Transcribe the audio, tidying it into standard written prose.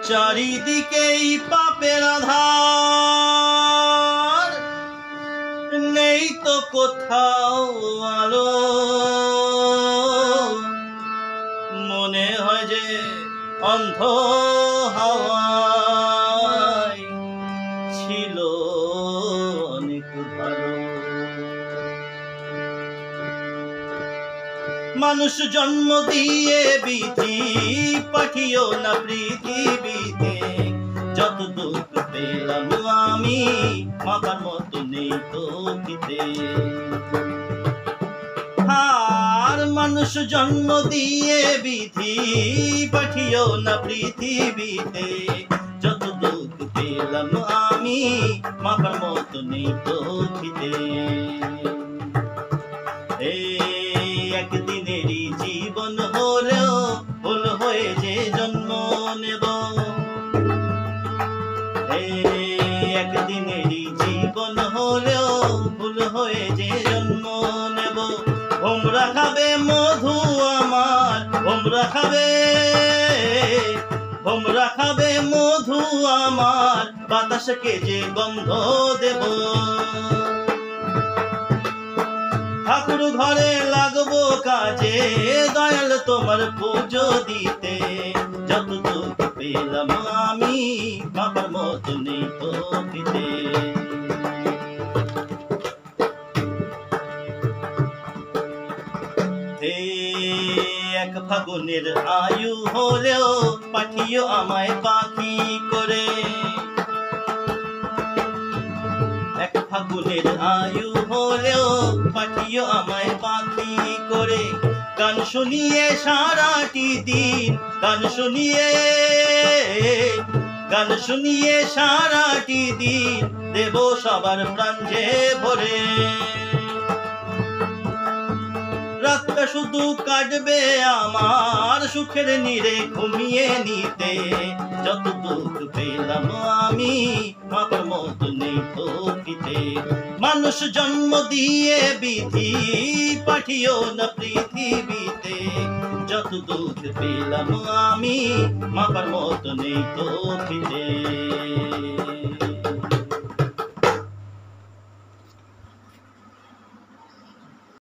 চারিদিকেই পাপের আধার, নেই তো কোথাও আলো। মনে হয় যে অন্ধ হাওয়ায় ছিল অনেক ভালো। মানুষ জন্ম দিয়ে বিধি পাঠিও না পৃথিবীতে, যত দুঃখ পেলাম আমি মাপার মতো নেই তো দিতে। আর মানুষ জন্ম দিয়ে বিধি পাঠিও না পৃথিবীতে, যত দুঃখ পেলাম আমি মাপার মতো নেই তো দিতে। একদিনেরই জীবন হলেও ভুল হয়ে যে জন্ম নেব, একদিনেরই জীবন হলেও ভুল হয়ে যে জন্ম নেব। ভোমরা খাবে মধু আমার, ভোমরা খাবে মধু আমার, বাতাসকে যে গন্ধ দেব। ঠাকুর ঘরে লাগবো কাজে, দয়াল তোমার পুজো দিতে, যত দুঃখ পেলাম আমি বাবার মতো নেই তো দিতে। এক ফাগুনের আয়ু হলেও পাঠিও আমায় পাখি করে, এক ফাগুনের আয়ু হলেও পাঠিও আমায় পাখি করে। গান শুনিয়ে সারাটি দিন, গান শুনিয়ে সারাটি দিন দেব সবার প্রাণ যে ভরে। রাতটা শুধু কাটবে আমার সুখের নীড়ে ঘুমিয়ে নিতে, যত দুঃখ পেলাম আমি মাপার মতো নেই তো দিতে। মানুষ জন্ম দিয়ে বিধি পাঠিও না পৃথিবীতে, যত দুঃখ পেলাম আমি মাপার মতো নেই তো দিতে।